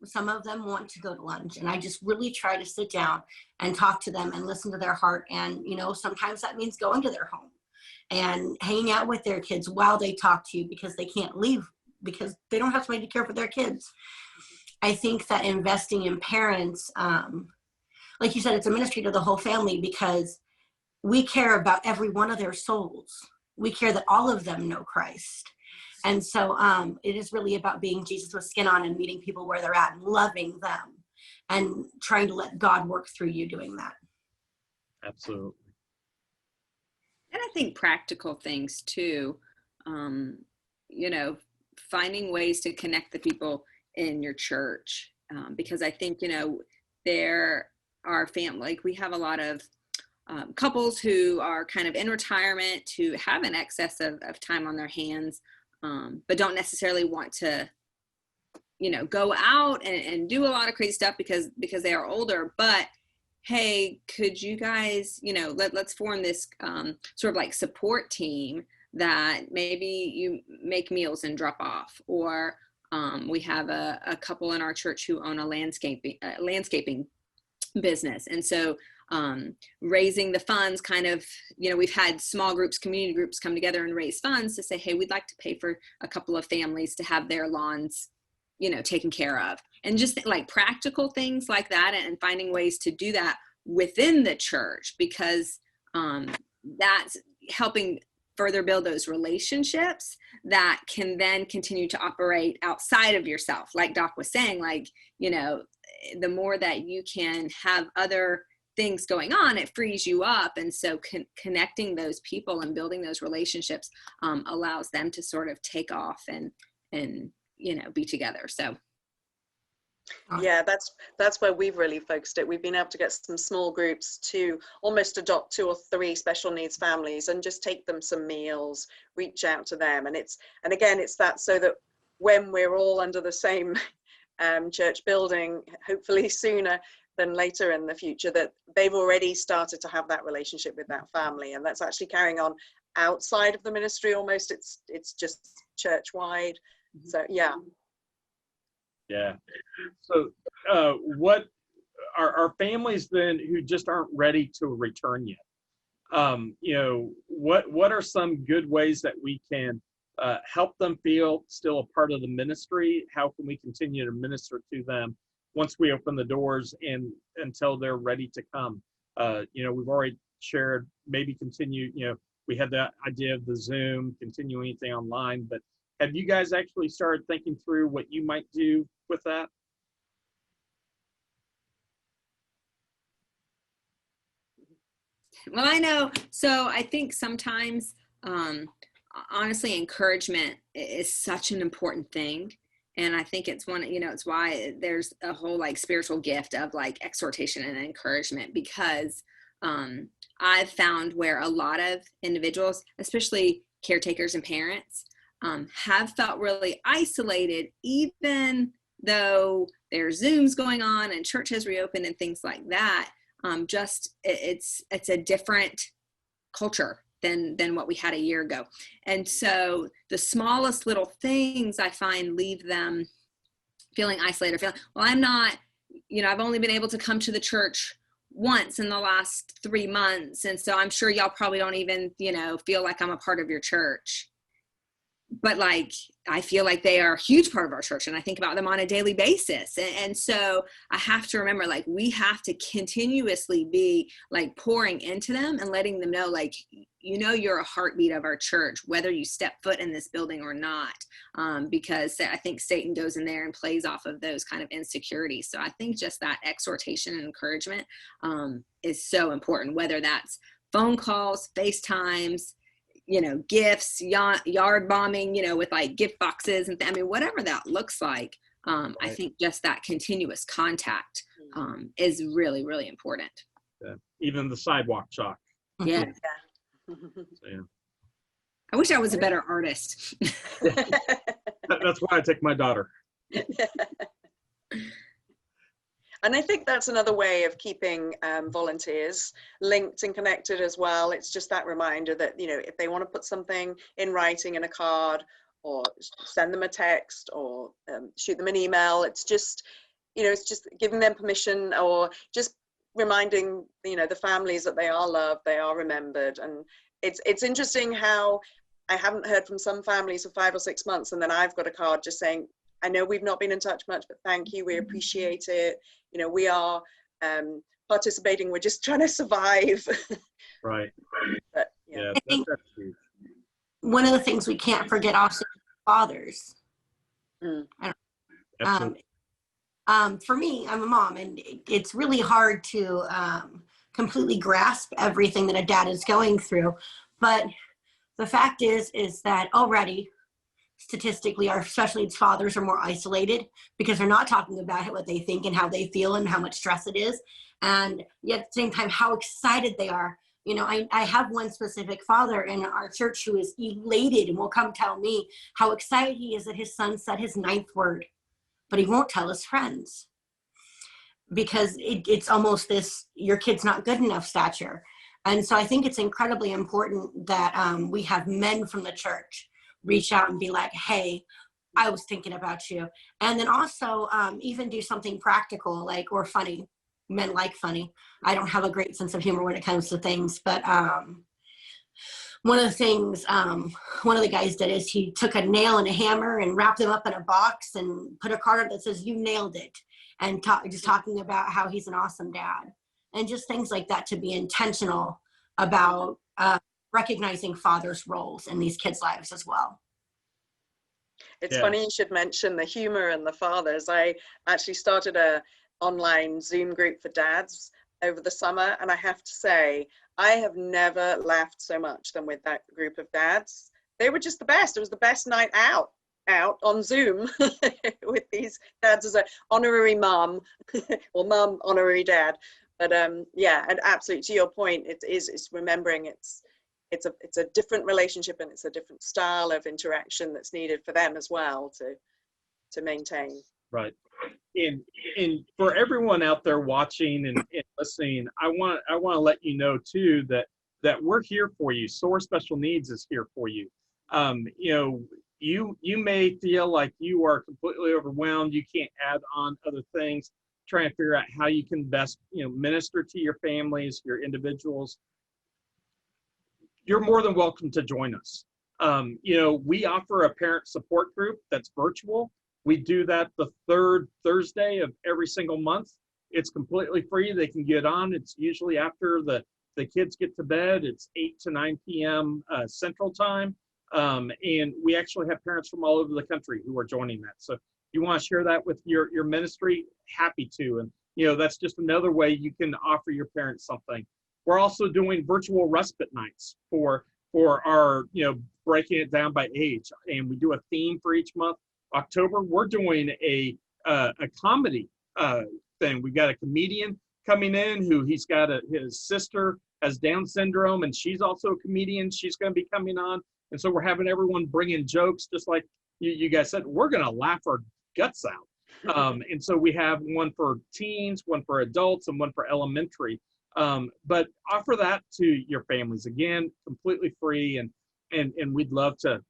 some of them want to go to lunch, and I just really try to sit down and talk to them and listen to their heart. And sometimes that means going to their home and hanging out with their kids while they talk to you, because they can't leave, because they don't have somebody to care for their kids. I think that investing in parents, like you said, it's a ministry to the whole family, because we care about every one of their souls. We care that all of them know Christ. And so it is really about being Jesus with skin on, and meeting people where they're at and loving them, and trying to let God work through you doing that. Absolutely. And I think practical things too, finding ways to connect the people in your church, because I think, there are family, like we have a lot of couples who are kind of in retirement, who have an excess of time on their hands, but don't necessarily want to, go out and do a lot of crazy stuff because they are older. But hey, could you guys, let's form this sort of like support team that maybe you make meals and drop off, or we have a couple in our church who own a landscaping business. And so raising the funds kind of, we've had small groups, community groups come together and raise funds to say, hey, we'd like to pay for a couple of families to have their lawns, taken care of. And just like practical things like that, and finding ways to do that within the church, because that's helping further build those relationships that can then continue to operate outside of yourself. Like Doc was saying, like, the more that you can have other things going on, it frees you up. And so connecting those people and building those relationships allows them to sort of take off and be together. So yeah, that's where we've really focused it. We've been able to get some small groups to almost adopt 2 or 3 special needs families and just take them some meals, reach out to them. And again, it's that so that when we're all under the same church building, hopefully sooner than later in the future, that they've already started to have that relationship with that family, and that's actually carrying on outside of the ministry almost. It's just church wide. So yeah. So what are families then who just aren't ready to return yet? What are some good ways that we can help them feel still a part of the ministry? How can we continue to minister to them once we open the doors and until they're ready to come? We've already shared, maybe continue, we had that idea of the Zoom, continue anything online, but have you guys actually started thinking through what you might do with that? Well, I know. So I think sometimes, honestly, encouragement is such an important thing. And I think it's it's why there's a whole like spiritual gift of like exhortation and encouragement, because I've found where a lot of individuals, especially caretakers and parents, have felt really isolated, even though there's Zooms going on and church has reopened and things like that. It's a different culture than what we had a year ago. And so the smallest little things I find leave them feeling isolated, feeling, well, I'm not, I've only been able to come to the church once in the last 3 months. And so I'm sure y'all probably don't even, feel like I'm a part of your church. But like, I feel like they are a huge part of our church, and I think about them on a daily basis. And so I have to remember, like, we have to continuously be like pouring into them and letting them know, like, you're a heartbeat of our church, whether you step foot in this building or not, because I think Satan goes in there and plays off of those kind of insecurities. So I think just that exhortation and encouragement is so important, whether that's phone calls, FaceTimes, gifts, yard bombing, with like gift boxes and whatever that looks like. Right. I think just that continuous contact is really, really important. Yeah. Even the sidewalk chalk. Yeah. So, yeah. I wish I was a better artist. That's why I take my daughter. And I think that's another way of keeping volunteers linked and connected as well. It's just that reminder that, if they want to put something in writing in a card, or send them a text, or shoot them an email, it's just giving them permission, or just reminding, the families that they are loved, they are remembered. And it's interesting how I haven't heard from some families for 5 or 6 months, and then I've got a card just saying, I know we've not been in touch much, but thank you. We appreciate it. We are participating. We're just trying to survive. Right. But, yeah, that's huge. One of the things we can't forget also is fathers. Absolutely. For me, I'm a mom, and it's really hard to completely grasp everything that a dad is going through. But the fact is that already, statistically, our special needs fathers are more isolated because they're not talking about what they think and how they feel and how much stress it is. and yet at the same time, how excited they are. You know, I have one specific father in our church who is elated and will come tell me how excited he is that his son said his 9th word, but he won't tell his friends because it's almost this, your kid's not good enough stature. And so I think it's incredibly important that we have men from the church reach out and be like, hey, I was thinking about you. And then also even do something practical, like, or funny. Men like funny. I don't have a great sense of humor when it comes to things, but one of the things one of the guys did is he took a nail and a hammer and wrapped them up in a box and put a card up that says, "You nailed it," and just talking about how he's an awesome dad, and just things like that, to be intentional about recognizing fathers' roles in these kids' lives as well. It's funny you should mention the humor and the fathers. I actually started a online Zoom group for dads over the summer, and I have to say, I have never laughed so much than with that group of dads. They were just the best. It was the best night out on Zoom with these dads as an honorary mom or mum honorary dad. But yeah, and absolutely to your point, it's remembering it's a different relationship, and it's a different style of interaction that's needed for them as well to maintain. Right. And for everyone out there watching and listening, I want to let you know too that we're here for you. SOAR Special Needs is here for you. You know, you may feel like you are completely overwhelmed. You can't add on other things. Trying to figure out how you can best, you know, minister to your families, your individuals. You're more than welcome to join us. You know, we offer a parent support group that's virtual. We do that the 3rd Thursday of every single month. It's completely free. They can get on. It's usually after the kids get to bed. It's 8 to 9 p.m. Central Time. And we actually have parents from all over the country who are joining that. So if you want to share that with your ministry, happy to. And, you know, that's just another way you can offer your parents something. We're also doing virtual respite nights for our, you know, breaking it down by age. And we do a theme for each month. October, we're doing a comedy thing. We've got a comedian coming in who his sister has Down syndrome, and she's also a comedian. She's going to be coming on. And so we're having everyone bring in jokes, just like you guys said. We're going to laugh our guts out. And so we have one for teens, one for adults, and one for elementary. But offer that to your families. Again, completely free, and we'd love to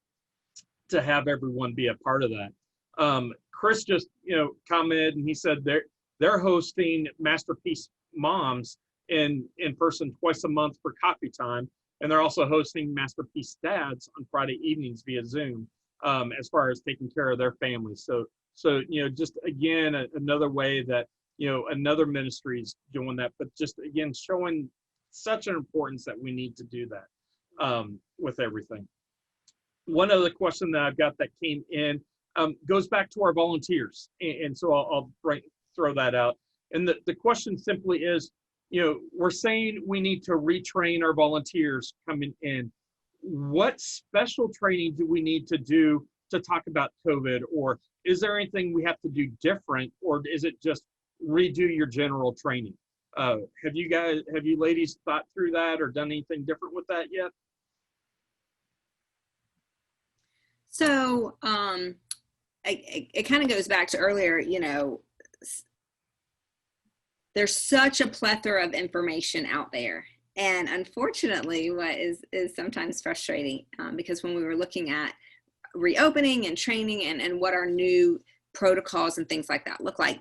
have everyone be a part of that. Chris just, you know, commented, and he said they're hosting Masterpiece Moms in person twice a month for coffee time, and they're also hosting Masterpiece Dads on Friday evenings via Zoom, as far as taking care of their families. So you know, just again another way that, you know, another ministry is doing that, but just again showing such an importance that we need to do that with everything. One other question that I've got that came in goes back to our volunteers. And so I'll throw that out. And the question simply is, you know, we're saying we need to retrain our volunteers coming in. What special training do we need to do to talk about COVID? Or is there anything we have to do different? Or is it just redo your general training? Have you ladies thought through that or done anything different with that yet? So it kind of goes back to earlier, you know, there's such a plethora of information out there. And unfortunately, what is sometimes frustrating, because when we were looking at reopening and training and what our new protocols and things like that look like,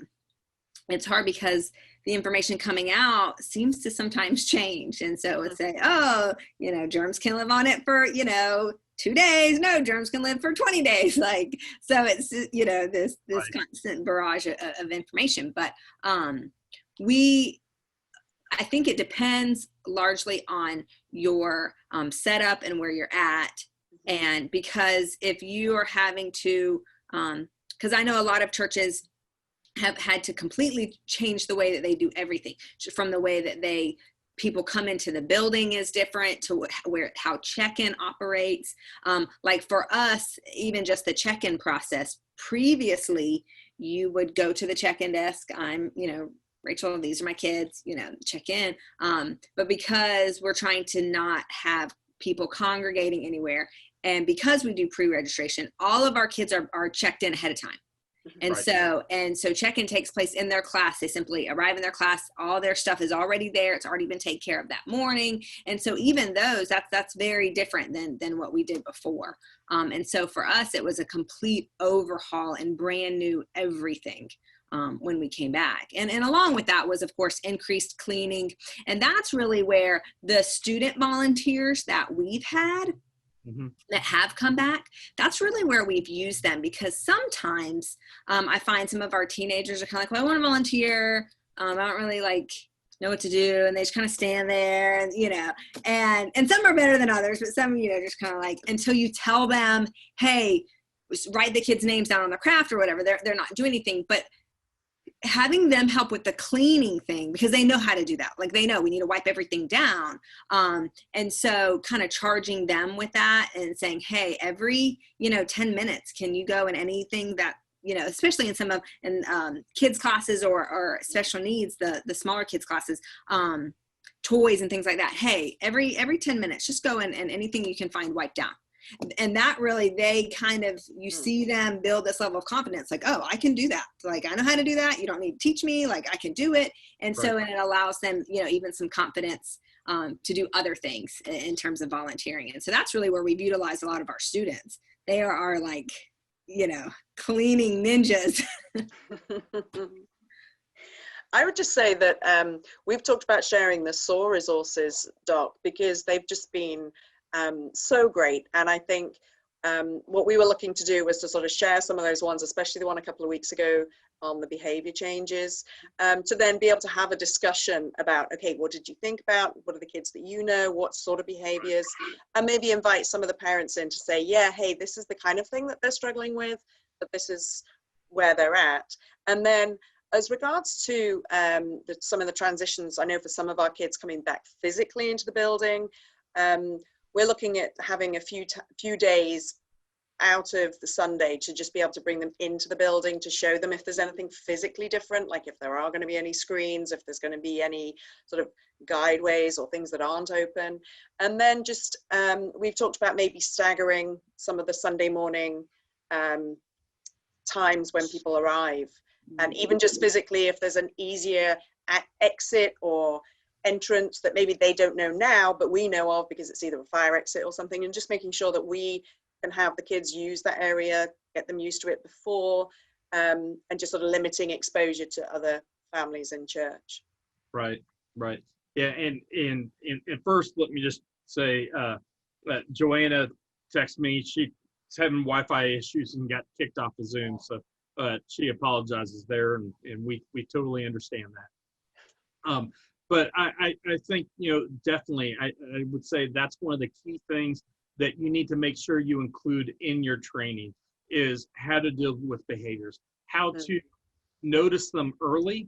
it's hard because the information coming out seems to sometimes change. And so it's say, oh, you know, germs can live on it for, you know, 2 days. No, germs can live for 20 days. Like, so it's, you know, this right. Constant barrage of information. But I think it depends largely on your setup and where you're at. And because if you are having to, because I know a lot of churches have had to completely change the way that they do everything, from the way that people come into the building is different to how check-in operates. Like for us, even just the check-in process, previously you would go to the check-in desk. I'm, you know, Rachel, these are my kids, you know, check in. But because we're trying to not have people congregating anywhere, and because we do pre-registration, all of our kids are checked in ahead of time. And Right. so check-in takes place in their class. They simply arrive in their class. All their stuff is already there. It's already been taken care of that morning. And so even those, that's very different than what we did before. And so for us, it was a complete overhaul and brand new everything when we came back. And along with that was, of course, increased cleaning. And that's really where the student volunteers that we've had that have come back, that's really where we've used them, because sometimes I find some of our teenagers are kind of like, well, I want to volunteer. I don't really like know what to do, and they just kind of stand there, and you know, and some are better than others, but some, you know, just kind of like, until you tell them, hey, write the kids' names down on the craft or whatever, they're not doing anything. But having them help with the cleaning thing, because they know how to do that. Like, they know we need to wipe everything down. And so kind of charging them with that and saying, hey, every, you know, 10 minutes, can you go in anything that, you know, especially in some of, kids classes or special needs, the smaller kids classes, toys and things like that. Hey, every 10 minutes, just go in and anything you can find, wipe down. And that really, they kind of, you see them build this level of confidence, like, oh, I can do that. Like, I know how to do that. You don't need to teach me. Like, I can do it. And so, and it allows them, you know, even some confidence to do other things in terms of volunteering. And so that's really where we've utilized a lot of our students. They are like, you know, cleaning ninjas. I would just say that we've talked about sharing the SOAR resources, Doc, because they've just been so great. And I think what we were looking to do was to sort of share some of those ones, especially the one a couple of weeks ago on the behavior changes, to then be able to have a discussion about, okay, what did you think about? What are the kids that you know? What sort of behaviors? And maybe invite some of the parents in to say, yeah, hey, this is the kind of thing that they're struggling with, but this is where they're at. And then as regards to some of the transitions, I know for some of our kids coming back physically into the building, we're looking at having a few days out of the Sunday to just be able to bring them into the building to show them if there's anything physically different, like if there are going to be any screens, if there's going to be any sort of guideways or things that aren't open. And then just, we've talked about maybe staggering some of the Sunday morning times when people arrive. And even just physically, if there's an easier exit or entrance that maybe they don't know now, but we know of because it's either a fire exit or something, and just making sure that we can have the kids use that area, get them used to it before, and just sort of limiting exposure to other families in church. Right. Yeah, and first, let me just say that Joanna texted me. She's having Wi-Fi issues and got kicked off of Zoom, so she apologizes there, and we totally understand that. But I think, you know, definitely, I would say that's one of the key things that you need to make sure you include in your training is how to deal with behaviors, how to notice them early,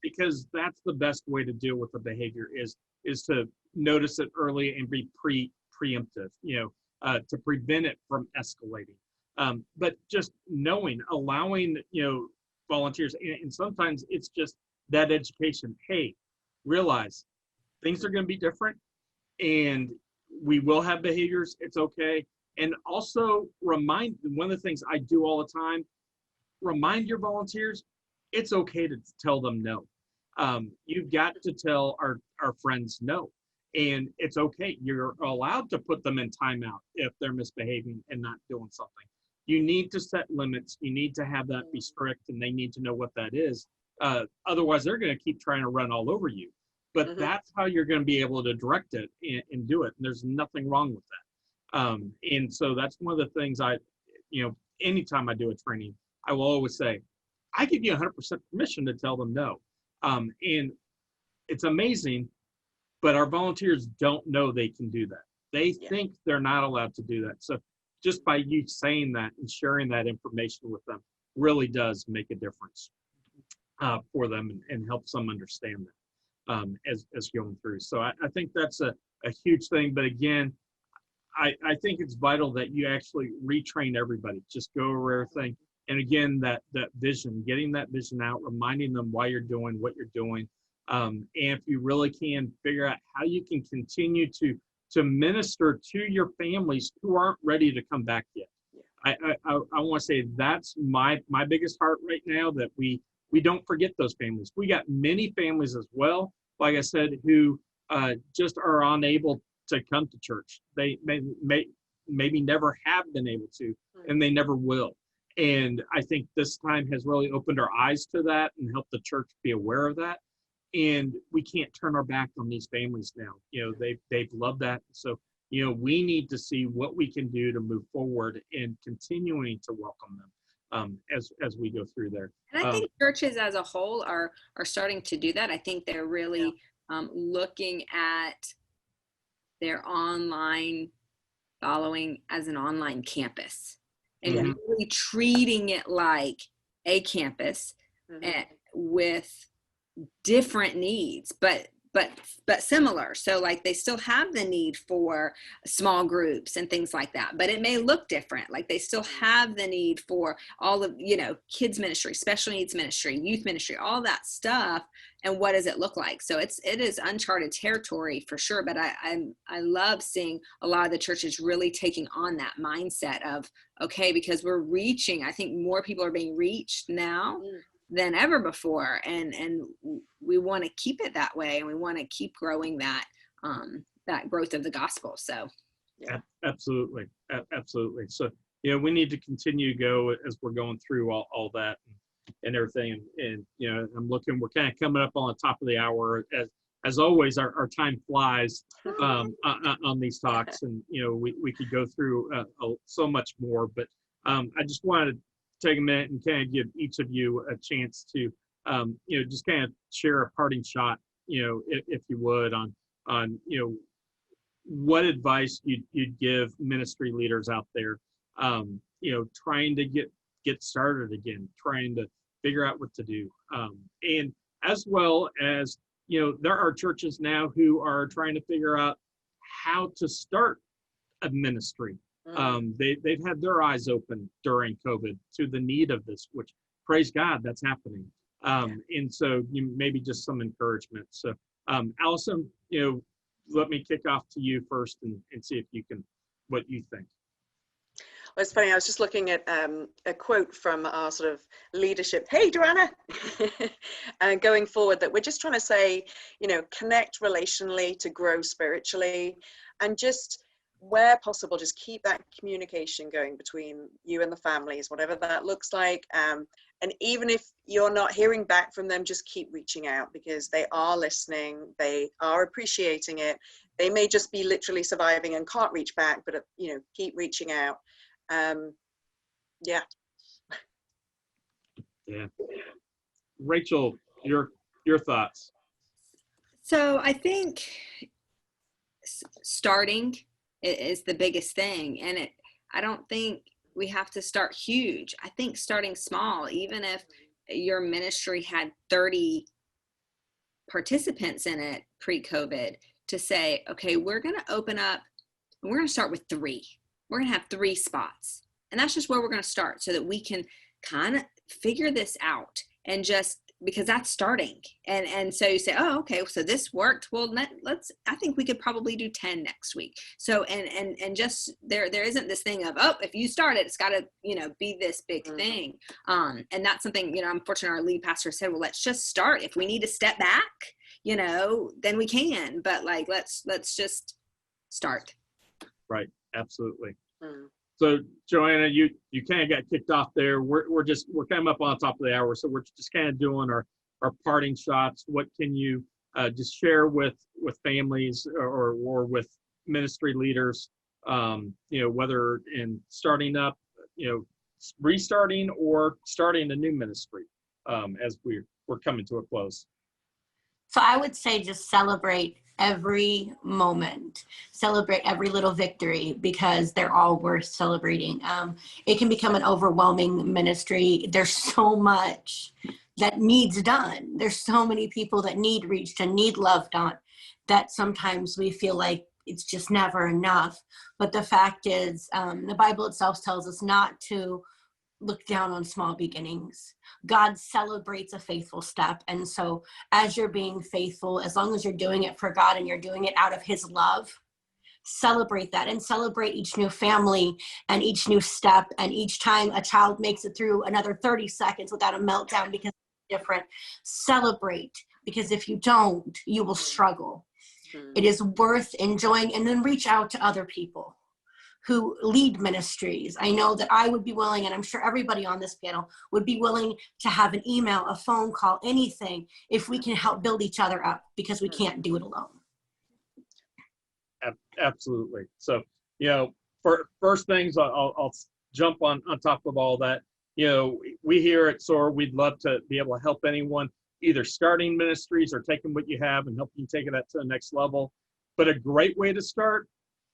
because that's the best way to deal with the behavior is to notice it early and be preemptive, you know, to prevent it from escalating. But just knowing, allowing, you know, volunteers, and sometimes it's just that education. Hey, realize things are going to be different and we will have behaviors. It's okay. And also remind, one of the things I do all the time, remind your volunteers, it's okay to tell them no. You've got to tell our friends no. And it's okay. You're allowed to put them in timeout if they're misbehaving and not doing something. You need to set limits. You need to have that be strict, and they need to know what that is. Otherwise, they're going to keep trying to run all over you. But that's how you're going to be able to direct it and do it. And there's nothing wrong with that. And so that's one of the things you know, anytime I do a training, I will always say, I give you 100% permission to tell them no. And it's amazing, but our volunteers don't know they can do that. They think they're not allowed to do that. So just by you saying that and sharing that information with them really does make a difference for them and helps them understand that as going through. So I think that's a huge thing. But again, I think it's vital that you actually retrain everybody. Just go over everything. And again, that vision, getting that vision out, reminding them why you're doing what you're doing. And if you really can, figure out how you can continue to minister to your families who aren't ready to come back yet. I want to say that's my biggest heart right now, that we don't forget those families. We got many families as well, like I said, who just are unable to come to church. They maybe never have been able to, and they never will. And I think this time has really opened our eyes to that and helped the church be aware of that. And we can't turn our back on these families now. They've loved that. So, we need to see what we can do to move forward and continuing to welcome them as we go through there. And I think churches as a whole are starting to do that. I think they're really looking at their online following as an online campus and really treating it like a campus with different needs, but similar. So like they still have the need for small groups and things like that, but it may look different. Like they still have the need for all of, kids ministry, special needs ministry, youth ministry, all that stuff. And what does it look like? So it is uncharted territory for sure. But I love seeing a lot of the churches really taking on that mindset of, okay, because we're reaching, I think more people are being reached now than ever before, and we want to keep it that way, and we want to keep growing that growth of the gospel. So absolutely. So we need to continue to go as we're going through all that and everything, and I'm looking, we're kind of coming up on the top of the hour. As always, our time flies on these talks, and we could go through so much more, but I just wanted to take a minute and kind of give each of you a chance to, just kind of share a parting shot, if you would, on what advice you'd give ministry leaders out there, trying to get started again, trying to figure out what to do, and as well as there are churches now who are trying to figure out how to start a ministry. They've had their eyes open during COVID to the need of this, which, praise God, that's happening. And so maybe just some encouragement. So Alison, let me kick off to you first and see if you can, what you think. Well, it's funny, I was just looking at a quote from our sort of leadership. Hey, Joanna! And going forward, that we're just trying to say, connect relationally to grow spiritually, and just where possible, just keep that communication going between you and the families, whatever that looks like. And even if you're not hearing back from them, just keep reaching out, because they are listening, they are appreciating it. They may just be literally surviving and can't reach back, but keep reaching out. Yeah. Rachel, your thoughts. So I think starting is the biggest thing, and I don't think we have to start huge. I think starting small, even if your ministry had 30 participants in it pre-COVID, to say, okay, we're going to open up and we're going to start with 3. We're going to have 3 spots, and that's just where we're going to start, so that we can kind of figure this out, and just because that's starting. And so you say, oh, okay, so this worked. Well, I think we could probably do 10 next week. So, and just there isn't this thing of, oh, if you start it, it's got to, be this big thing. And that's something, I'm fortunate our lead pastor said, well, let's just start. If we need to step back, then we can, but like, let's just start. Right. Absolutely. So Joanna, you kind of got kicked off there. We're kind of up on top of the hour, so we're just kind of doing our parting shots. What can you just share with families or with ministry leaders, whether in starting up, restarting or starting a new ministry, as we're coming to a close? So I would say just celebrate every moment, celebrate every little victory, because they're all worth celebrating. It can become an overwhelming ministry. There's so much that needs done. There's so many people that need reached and need loved on, that sometimes we feel like it's just never enough. But the fact is, the Bible itself tells us not to look down on small beginnings. God celebrates a faithful step. And so as you're being faithful, as long as you're doing it for God and you're doing it out of his love, celebrate that and celebrate each new family and each new step. And each time a child makes it through another 30 seconds without a meltdown because it's different, celebrate, because if you don't, you will struggle. It is worth enjoying, and then reach out to other people who lead ministries. I know that I would be willing, and I'm sure everybody on this panel would be willing to have an email, a phone call, anything, if we can help build each other up, because we can't do it alone. Absolutely. So, first things, I'll jump on top of all that. We here at SOAR, we'd love to be able to help anyone either starting ministries or taking what you have and helping you take it to the next level. But a great way to start,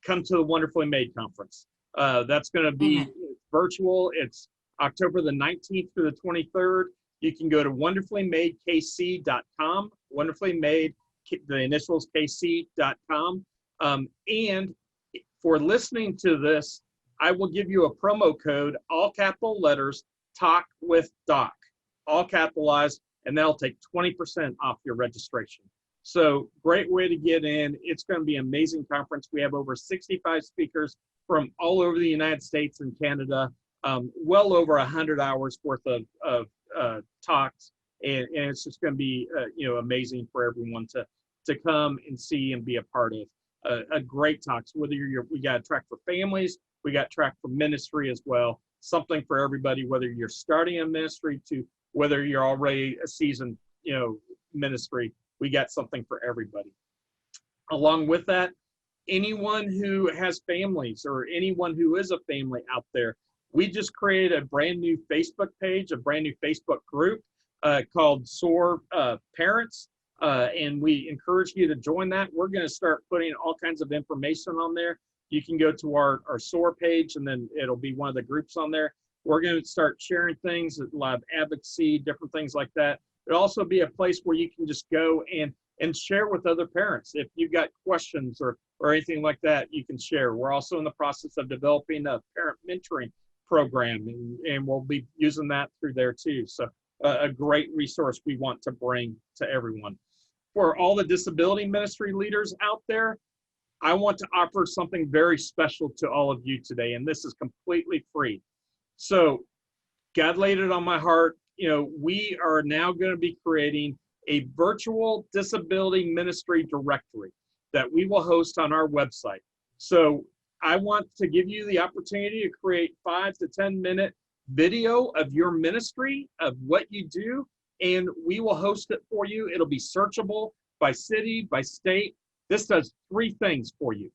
come to the Wonderfully Made conference. That's going to be virtual. It's October the 19th through the 23rd. You can go to wonderfullymadekc.com, wonderfullymade, the initials kc.com. And for listening to this, I will give you a promo code, all capital letters, Talk with Doc, all capitalized, and that'll take 20% off your registration. So great way to get in. It's going to be an amazing conference. We have over 65 speakers from all over the United States and Canada, well over 100 hours worth of talks. And it's just going to be, amazing for everyone to come and see and be a part of. A great talks, whether we got a track for families, we got track for ministry as well. Something for everybody, whether you're starting a ministry to whether you're already a seasoned, ministry, we got something for everybody. Along with that, anyone who has families or anyone who is a family out there, we just created a brand new Facebook page, a brand new Facebook group called SOAR Parents. And we encourage you to join that. We're going to start putting all kinds of information on there. You can go to our SOAR page, and then it'll be one of the groups on there. We're going to start sharing things, a lot of advocacy, different things like that. It'll also be a place where you can just go and share with other parents. If you've got questions or anything like that, you can share. We're also in the process of developing a parent mentoring program, and we'll be using that through there too. So a great resource we want to bring to everyone. For all the disability ministry leaders out there, I want to offer something very special to all of you today, and this is completely free. So God laid it on my heart. We are now going to be creating a virtual disability ministry directory that we will host on our website. So I want to give you the opportunity to create 5 to 10 minute video of your ministry, of what you do, and we will host it for you. It'll be searchable by city, by state. This does 3 things for you.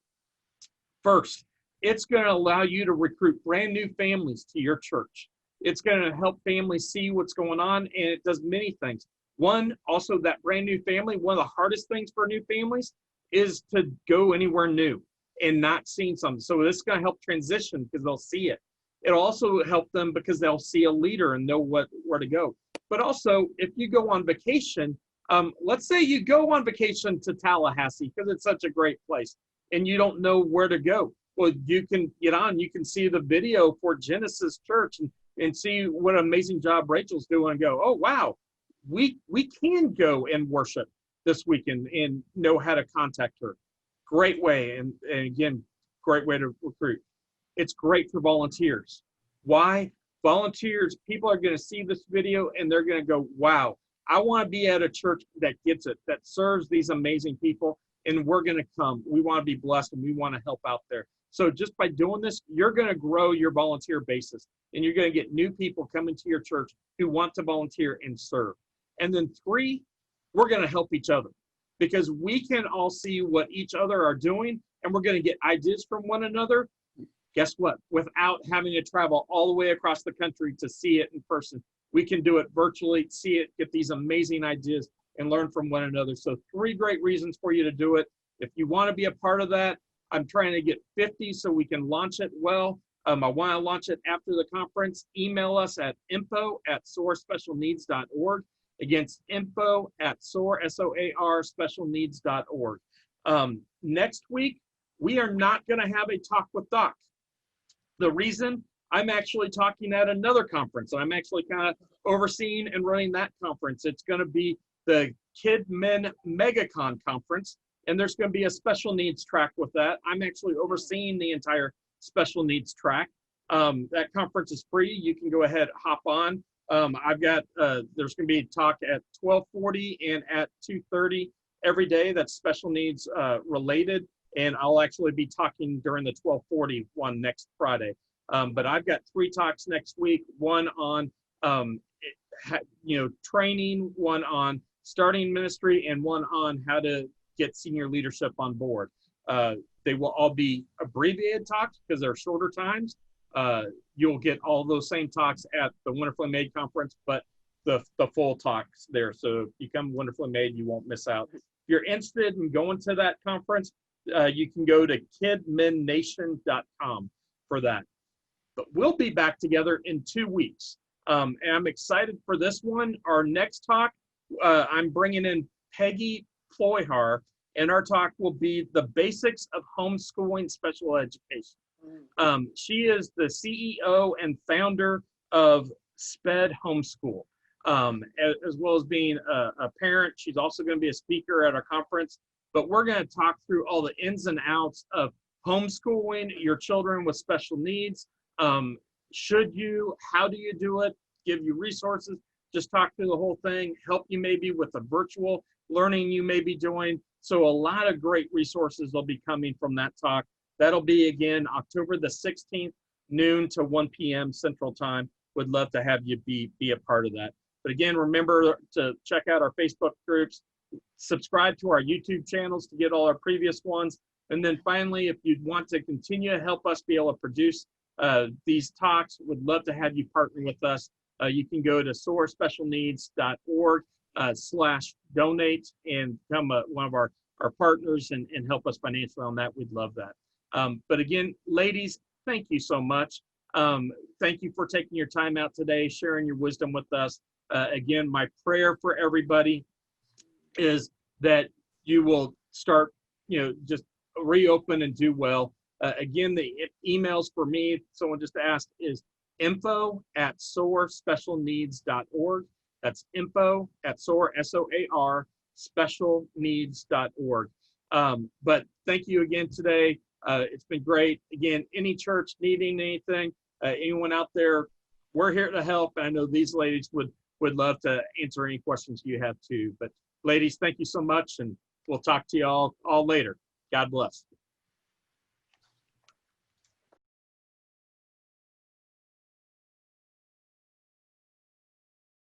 First, it's going to allow you to recruit brand new families to your church. It's going to help families see what's going on, and it does many things. One, also that brand new family, one of the hardest things for new families is to go anywhere new and not seeing something. So this is going to help transition because they'll see it. It'll also help them because they'll see a leader and know where to go. But also, if you go on vacation, let's say you go on vacation to Tallahassee because it's such a great place and you don't know where to go. Well, you can get on, you can see the video for Genesis Church and see what an amazing job Rachel's doing and go, oh, wow, we can go and worship this weekend and know how to contact her. Great way. And again, great way to recruit. It's great for volunteers. Why? Volunteers, people are going to see this video and they're going to go, wow, I want to be at a church that gets it, that serves these amazing people, and we're going to come. We want to be blessed and we want to help out there. So just by doing this, you're going to grow your volunteer basis and you're going to get new people coming to your church who want to volunteer and serve. And then 3, we're going to help each other because we can all see what each other are doing and we're going to get ideas from one another. Guess what? Without having to travel all the way across the country to see it in person, we can do it virtually, see it, get these amazing ideas and learn from one another. So 3 great reasons for you to do it. If you want to be a part of that, I'm trying to get 50 so we can launch it well. I want to launch it after the conference. Email us at info@soarspecialneeds.org. Again, info@soar, SOAR, specialneeds.org. Next week, we are not going to have a talk with Doc. The reason I'm actually talking at another conference. I'm actually kind of overseeing and running that conference. It's going to be the Kid Men MegaCon conference, and there's going to be a special needs track with that. I'm actually overseeing the entire special needs track. That conference is free. You can go ahead, hop on. I've got, there's going to be a talk at 12:40 and at 2:30 every day that's special needs related. And I'll actually be talking during the 12:40 one next Friday. But I've got 3 talks next week, one on, training, one on starting ministry, and one on how to get senior leadership on board. They will all be abbreviated talks because they're shorter times. You'll get all those same talks at the Wonderfully Made conference, but the full talks there. So if you come Wonderfully Made, you won't miss out. If you're interested in going to that conference, you can go to kidmennation.com for that. But we'll be back together in 2 weeks. And I'm excited for this one. Our next talk, I'm bringing in Peggy Ployhar, and our talk will be the basics of homeschooling special education. She is the CEO and founder of SPED Homeschool, as well as being a parent. She's also going to be a speaker at our conference. But we're going to talk through all the ins and outs of homeschooling your children with special needs. Should you, how do you do it, give you resources, just talk through the whole thing, help you maybe with the virtual learning you may be doing. So a lot of great resources will be coming from that talk. That'll be again, October the 16th, noon to 1 p.m. Central Time. Would love to have you be a part of that. But again, remember to check out our Facebook groups, subscribe to our YouTube channels to get all our previous ones. And then finally, if you'd want to continue to help us be able to produce these talks, would love to have you partner with us. You can go to soarspecialneeds.org/donate and become one of our partners and help us financially on that. We'd love that. But again, ladies, thank you so much. Thank you for taking your time out today, sharing your wisdom with us. Again, my prayer for everybody is that you will start, just reopen and do well. Again, the emails for me, someone just asked, is info@soarspecialneeds.org. That's info@soar, SOAR, specialneeds.org. But thank you again today. It's been great. Again, any church needing anything, anyone out there, we're here to help. I know these ladies would love to answer any questions you have too. But ladies, thank you so much, and we'll talk to you all later. God bless.